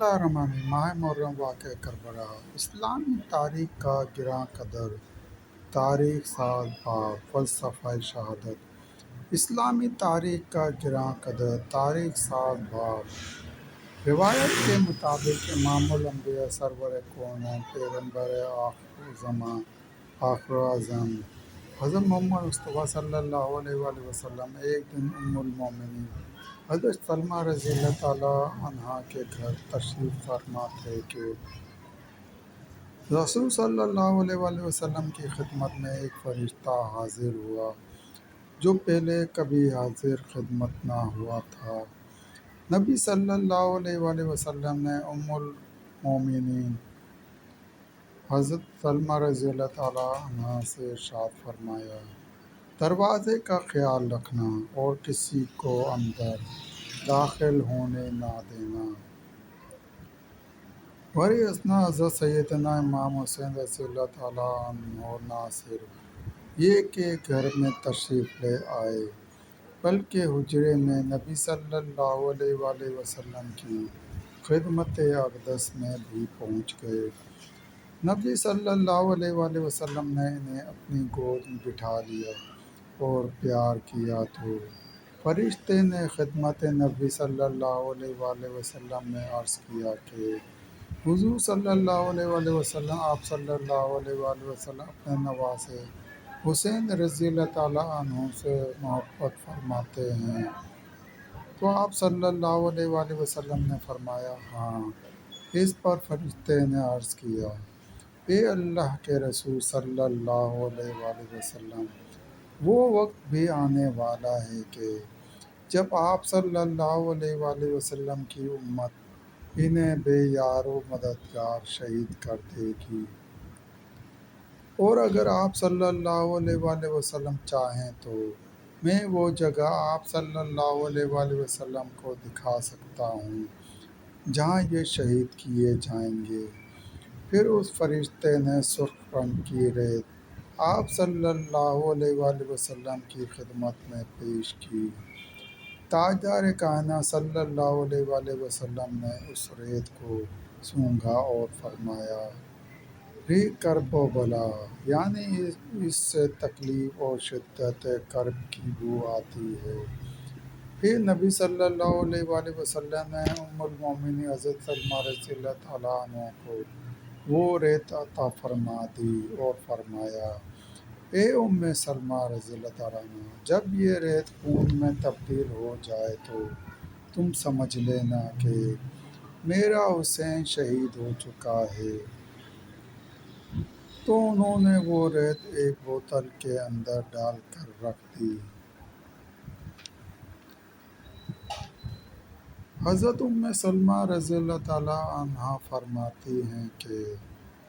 اللہ الرحمن الرحیم۔ ماہ محرم واقع کربلا، اسلامی تاریخ کا گراں قدر، تاریخ سال باب، فلسفہ شہادت۔ اسلامی تاریخ کا گراں قدر، تاریخ سال باب۔ روایت کے مطابق امام الانبیاء، سرور کونین، پیغمبر آخر زمان، آخر اعظم، حضرت محمد مصطفیٰ صلی اللہ علیہ وآلہ وسلم ایک دن ام المومنین حضرت سلمہ رضی اللہ تعالیٰ عنہا کے گھر تشریف فرما تھے کہ رسول صلی اللہ علیہ وآلہ وسلم کی خدمت میں ایک فرشتہ حاضر ہوا جو پہلے کبھی حاضر خدمت نہ ہوا تھا۔ نبی صلی اللہ علیہ وآلہ وسلم نے ام المومنین حضرت سلمہ رضی اللہ تعالیٰ عنہا سے ارشاد فرمایا، دروازے کا خیال رکھنا اور کسی کو اندر داخل ہونے نہ دینا۔ وہی اثنا حضرت سیدنا امام حسین رضی اللہ تعالیٰ عنہ نہ صرف یہ کہ گھر میں تشریف لے آئے بلکہ حجرے میں نبی صلی اللہ علیہ وآلہ وسلم کی خدمت اقدس میں بھی پہنچ گئے۔ نبی صلی اللہ علیہ وآلہ وسلم نے انہیں اپنی گود میں بٹھا لیا اور پیار کیا تو فرشتے نے خدمت نبی صلی اللہ علیہ وآلہ وسلم میں عرض کیا کہ حضور صلی اللہ علیہ وآلہ وسلم، آپ صلی اللہ علیہ وآلہ وسلم اپنے نواسے حسین رضی اللہ تعالیٰ عنہ سے محبت فرماتے ہیں؟ تو آپ صلی اللہ علیہ وآلہ وسلم نے فرمایا، ہاں۔ اس پر فرشتے نے عرض کیا، اے اللہ کے رسول صلی اللہ علیہ وآلہ وسلم، وہ وقت بھی آنے والا ہے کہ جب آپ صلی اللہ علیہ وآلہ وسلم کی امت انہیں بے یار و مددگار شہید کر دے گی، اور اگر آپ صلی اللہ علیہ وآلہ وسلم چاہیں تو میں وہ جگہ آپ صلی اللہ علیہ وآلہ وسلم کو دکھا سکتا ہوں جہاں یہ شہید کیے جائیں گے۔ پھر اس فرشتے نے سرخ رنگ کی ریت آپ صلی اللہ علیہ وآلہ وسلم کی خدمت میں پیش کی۔ تاجدار کائنات صلی اللہ علیہ وآلہ وسلم نے اس ریت کو سونگھا اور فرمایا، ری کرب و بلا، یعنی اس سے تکلیف اور شدت کرب کی بو آتی ہے۔ پھر نبی صلی اللہ علیہ وآلہ وسلم نے ام المومنین حضرت سلمہ رضی اللہ تعالیٰ عنہ کو وہ ریت عطا فرما دی اور فرمایا، اے ام سلمہ رضی اللہ تعالیٰ عنہ، جب یہ ریت خون میں تبدیل ہو جائے تو تم سمجھ لینا کہ میرا حسین شہید ہو چکا ہے۔ تو انہوں نے وہ ریت ایک بوتل کے اندر ڈال کر رکھ دی۔ حضرت ام سلمہ رضی اللہ تعالیٰ عنہا فرماتی ہیں کہ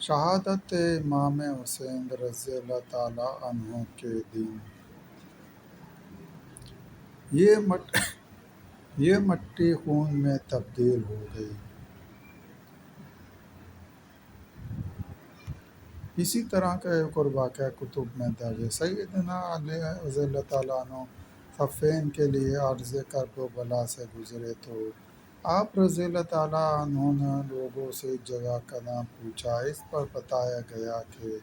شہادت امام حسین رضی اللہ تعالیٰ عنہ کے دن یہ مٹی خون میں تبدیل ہو گئی۔ اسی طرح کا ایک اور واقعہ کتب میں درج ہے۔ سیدنا علی رضی اللہ تعالیٰ عنہ صفین کے لیے عرض کرب و بلا سے گزرے تو آپ رضی اللہ تعالیٰ عنہ نے لوگوں سے اس جگہ کا نام پوچھا۔ اس پر بتایا گیا کہ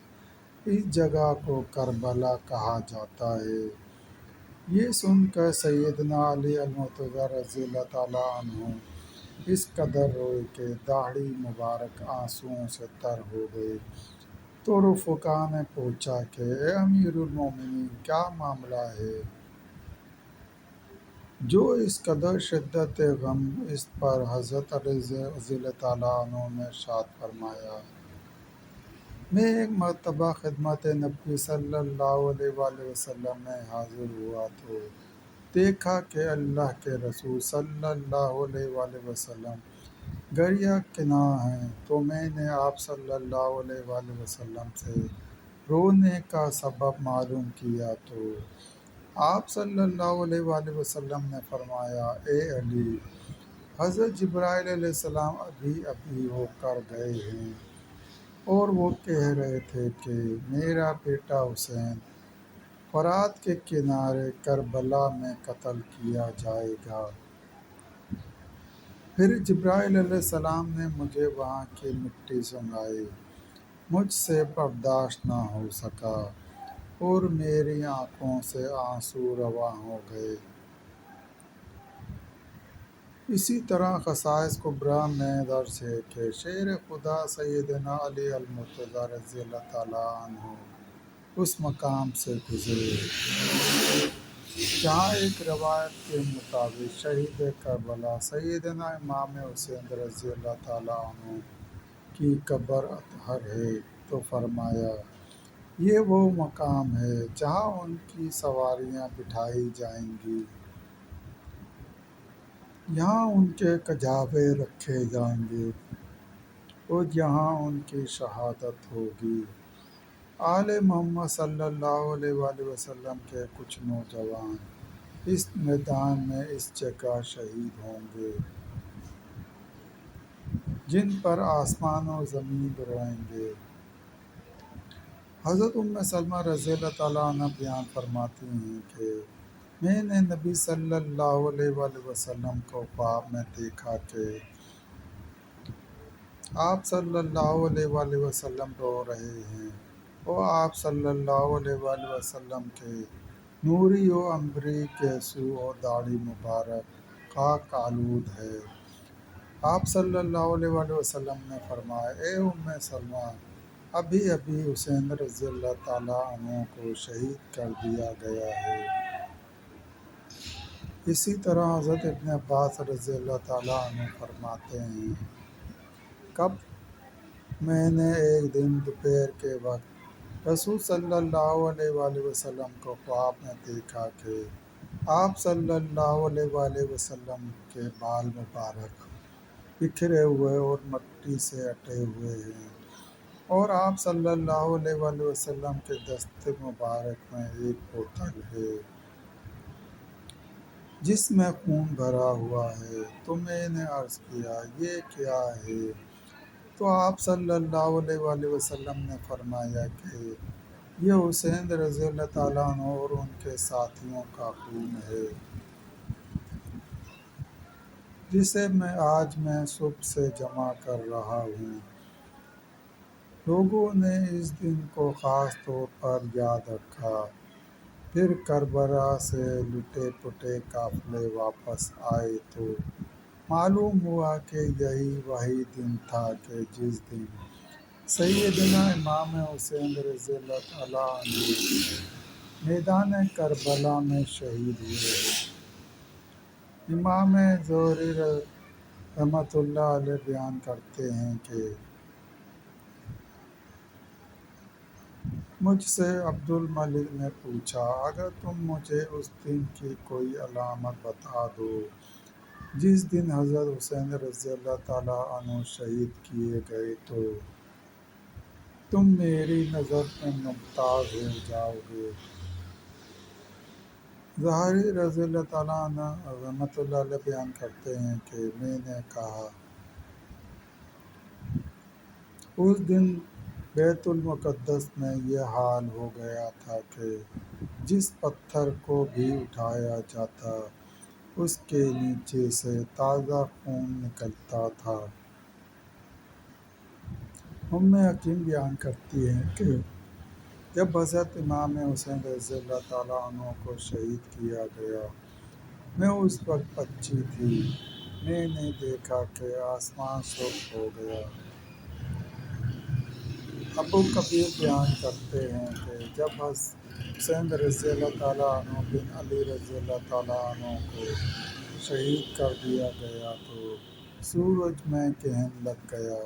اس جگہ کو کربلا کہا جاتا ہے۔ یہ سن کر سیدنا علی المرتضیٰ رضی اللہ تعالیٰ عنہ اس قدر روئے کہ داڑھی مبارک آنسوؤں سے تر ہو گئی۔ تو رفقا نے پوچھا کہ اے امیر المومنین، کیا معاملہ ہے جو اس قدر شدت غم؟ اس پر حضرت علی رضی اللہ تعالیٰ عنہ نے ارشاد فرمایا، میں ایک مرتبہ خدمت نبی صلی اللہ علیہ وآلہ وسلم میں حاضر ہوا تو دیکھا کہ اللہ کے رسول صلی اللہ علیہ وآلہ وسلم گریہ کناں ہیں، تو میں نے آپ صلی اللہ علیہ وآلہ وسلم سے رونے کا سبب معلوم کیا تو آپ صلی اللہ علیہ وآلہ وسلم نے فرمایا، اے علی، حضرت جبرائیل علیہ السلام ابھی ابھی ہو کر گئے ہیں اور وہ کہہ رہے تھے کہ میرا بیٹا حسین فرات کے کنارے کربلا میں قتل کیا جائے گا۔ پھر جبرائیل علیہ السلام نے مجھے وہاں کی مٹی سنگھائی، مجھ سے برداشت نہ ہو سکا اور میری آنکھوں سے آنسو رواں ہو گئے۔ اسی طرح خصائص کبریٰ میں درج ہے کہ شیر خدا سیدنا علی المرتضیٰ رضی اللہ تعالیٰ عنہ اس مقام سے گزرے جہاں ایک روایت کے مطابق شہید کربلا سیدنا امام حسین رضی اللہ تعالیٰ عنہ کی قبر اطہر ہے، تو فرمایا یہ وہ مقام ہے جہاں ان کی سواریاں بٹھائی جائیں گی، یہاں ان کے کجاوے رکھے جائیں گے اور یہاں ان کی شہادت ہوگی۔ آل محمد صلی اللہ علیہ وآلہ وسلم کے کچھ نوجوان اس میدان میں اس جگہ شہید ہوں گے جن پر آسمان و زمین روئیں گے۔ حضرت ام سلمہ رضی اللہ تعالیٰ عنہ بیان فرماتی ہیں کہ میں نے نبی صلی اللہ علیہ وآلہ وسلم کو خواب میں دیکھا کہ آپ صلی اللہ علیہ وآلہ وسلم رو رہے ہیں اور آپ صلی اللہ علیہ وآلہ وسلم کے نوری و عنبری گیسو اور داڑھی مبارک خاک آلود ہے۔ آپ صلی اللہ علیہ وآلہ وسلم نے فرمایا اے ام سلمہ، ابھی ابھی حسین رضی اللہ تعالیٰ عنہ کو شہید کر دیا گیا ہے۔ اسی طرح حضرت ابن عباس رضی اللہ تعالیٰ عنہ فرماتے ہیں کب میں نے ایک دن دوپہر کے وقت رسول صلی اللہ علیہ وآلہ وسلم کو خواب میں دیکھا کہ آپ صلی اللہ علیہ وآلہ وسلم کے بال مبارک بکھرے ہوئے اور مٹی سے اٹے ہوئے ہیں، اور آپ صلی اللہ علیہ وآلہ وسلم کے دست مبارک میں ایک بوتل ہے جس میں خون بھرا ہوا ہے۔ تو میں نے عرض کیا یہ کیا ہے؟ تو آپ صلی اللہ علیہ وآلہ وسلم نے فرمایا کہ یہ حسین رضی اللہ تعالیٰ عنہ اور ان کے ساتھیوں کا خون ہے جسے آج میں صبح سے جمع کر رہا ہوں۔ لوگوں نے اس دن کو خاص طور پر یاد رکھا۔ پھر کربلا سے لٹے پٹے قافلے واپس آئے تو معلوم ہوا کہ یہی وہی دن تھا کہ جس دن سیدنا امام حسین رضی اللہ تعالیٰ عنہ میدان کربلا میں شہید ہوئے۔ امام ظہری رحمۃ اللہ علیہ بیان کرتے ہیں کہ مجھ سے عبد الملک نے پوچھا اگر تم مجھے اس دن کی کوئی علامت بتا دو جس دن حضرت حسین رضی اللہ تعالیٰ عنہ شہید کیے گئے تو تم میری نظر میں ممتاز ہو جاؤ گے۔ ظہری رضی اللہ تعالیٰ عنہ رحمۃ اللہ علیہ بیان کرتے ہیں کہ میں نے کہا اس دن بیت المقدس میں یہ حال ہو گیا تھا کہ جس پتھر کو بھی اٹھایا جاتا اس کے نیچے سے تازہ خون نکلتا تھا۔ ام حکیم بیان کرتی ہیں کہ جب حضرت امام حسین رضی اللہ تعالیٰ عنہ کو شہید کیا گیا میں اس وقت بچی تھی، میں نے دیکھا کہ آسمان سرخ ہو گیا۔ ابو کبیر بیان کرتے ہیں کہ جب حسین رضی اللہ تعالیٰ عنہ بن علی رضی اللہ تعالیٰ عنہ کو شہید کر دیا گیا تو سورج میں گرہن لگ گیا،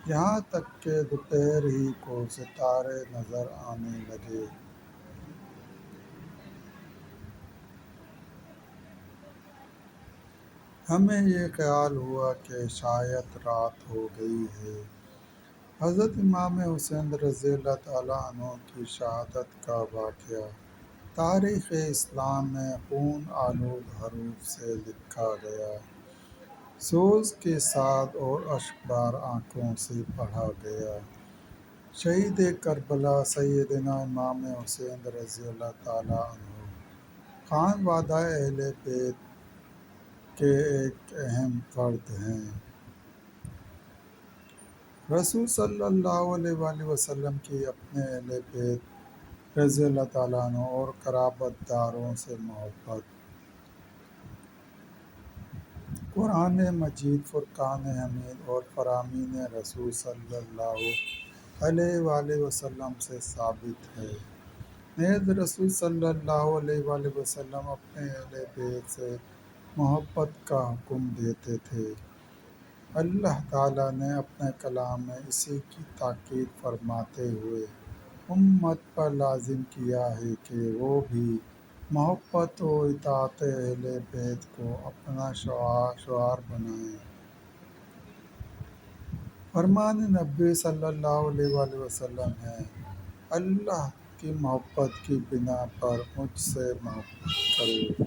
یہاں تک کہ دوپہر ہی کو ستارے نظر آنے لگے۔ ہمیں یہ خیال ہوا کہ شاید رات ہو گئی ہے۔ حضرت امام حسین رضی اللہ تعالیٰ عنہ کی شہادت کا واقعہ تاریخ اسلام میں خون آلود حروف سے لکھا گیا، سوز کے ساتھ اور اشکبار آنکھوں سے پڑھا گیا۔ شہید کربلا سیدنا امام حسین رضی اللہ تعالیٰ عنہ خانوادہ اہل بیت کے ایک اہم فرد ہیں۔ رسول صلی اللہ علیہ وآلہ وسلم کی اپنے اہل بیت رضی اللہ تعالیٰ عنہ اور قرابت داروں سے محبت۔ قرآن مجید فرقان حمید اور فرامین رسول صلی اللہ علیہ وآلہ وسلم سے ثابت ہے۔ نیز رسول صلی اللہ علیہ وآلہ وسلم اپنے اہل بیت سے محبت کا حکم دیتے تھے۔ اللہ تعالیٰ نے اپنے کلام میں اسی کی تاکید فرماتے ہوئے امت پر لازم کیا ہے کہ وہ بھی محبت و اطاعت اہل بیت کو اپنا شعار بنائیں۔ فرمان نبی صلی اللہ علیہ وآلہ وسلم ہے، اللہ کی محبت کی بنا پر مجھ سے محبت کرو۔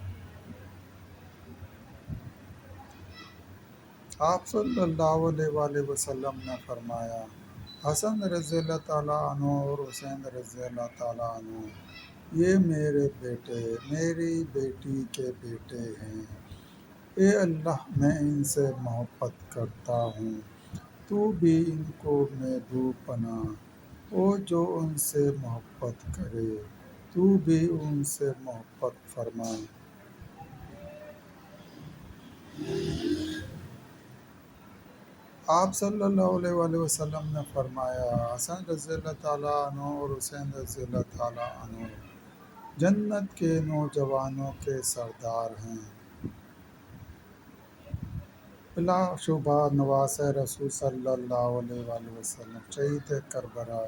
آپ صلی اللہ علیہ وآلہ وسلم نے فرمایا، حسن رضی اللہ تعالیٰ عنہ اور حسین رضی اللہ تعالیٰ عنہ یہ میرے بیٹے میری بیٹی کے بیٹے ہیں۔ اے اللہ میں ان سے محبت کرتا ہوں، تو بھی ان کو محبوب بنا، اور جو ان سے محبت کرے تو بھی ان سے محبت فرما۔ آپ صلی اللہ علیہ وآلہ وسلم نے فرمایا، حسن رضی اللہ تعالیٰ عنہ اور حسین رضی اللہ تعالیٰ عنہ جنت کے نوجوانوں کے سردار ہیں۔ بلا شبہ نواسۂ رسول صلی اللہ علیہ وآلہ وسلم شہید کربلا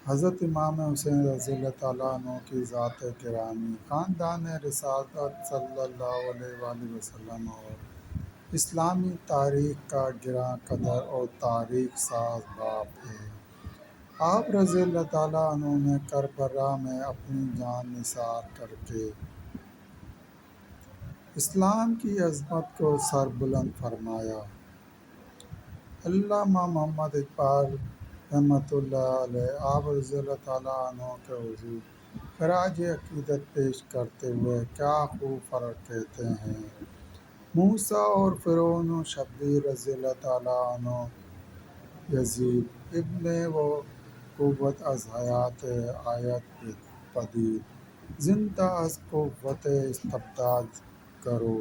حضرت امام حسین رضی اللہ تعالیٰ عنہ کی ذات گرامی، خاندان رسالت صلی اللہ علیہ وآلہ وسلم اور اسلامی تاریخ کا گراں قدر اور تاریخ ساز باپ ہے۔ آپ رضی اللہ تعالیٰ عنہ نے کربلا میں اپنی جان نثار کر کے اسلام کی عظمت کو سر بلند فرمایا۔ علامہ محمد اقبال رحمۃ اللہ علیہ آپ رضی اللہ تعالیٰ عنہ کے حضور خراج عقیدت پیش کرتے ہوئے کیا خوب فرق کہتے ہیں، موسیٰ اور فرعون و شبیر رضی اللہ تعالیٰ عنہ یزید ابن و قوت از حیات آیت پدید، زندہ از قوت استبداد کرو،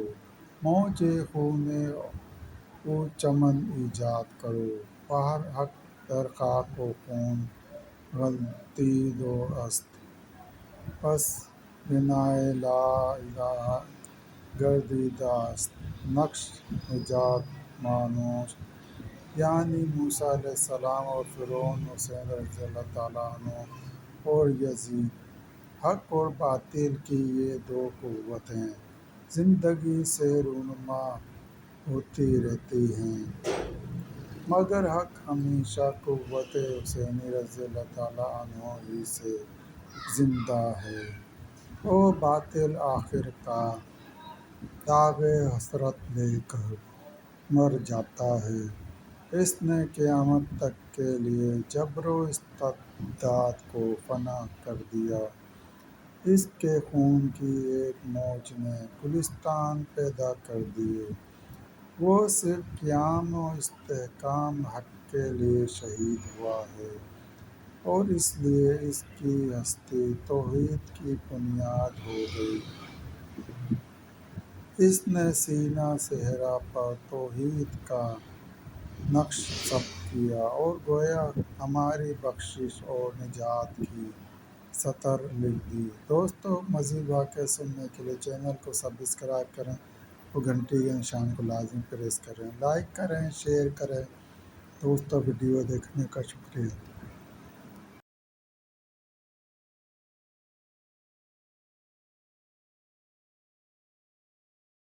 موج خون او چمن ایجاد کرو، بہر حق در خاک و خون غلتید است، پس بنائے لا الہ گردیده است، نقش نجات مانوش یعنی موسیٰ علیہ السلام اور فرعون، حسین رضی اللہ تعالیٰ عنہ اور یزید، حق اور باطل کی یہ دو قوتیں زندگی سے رونما ہوتی رہتی ہیں، مگر حق ہمیشہ قوت حسینی رضی اللہ تعالیٰ عنہ ہی سے زندہ ہے، اور باطل آخر کار داغ حسرت لے کر مر جاتا ہے۔ اس نے قیامت تک کے لیے جبر و استبداد کو فنا کر دیا، اس کے خون کی ایک موج نے گلستان پیدا کر دیے، وہ صرف قیام و استحکام حق کے لیے شہید ہوا ہے، اور اس لیے اس کی ہستی توحید کی بنیاد ہو گئی۔ اس نے سینہ صحرا پر توحید کا نقش ثبت کیا، اور گویا ہماری بخشش اور نجات کی سطر لکھ دی۔ دوستو، مزید واقعہ سننے کے لیے چینل کو سبسکرائب کریں اور گھنٹی کے نشان کو لازمی پریس کریں، لائک کریں، شیئر کریں۔ دوستو، ویڈیو دیکھنے کا شکریہ۔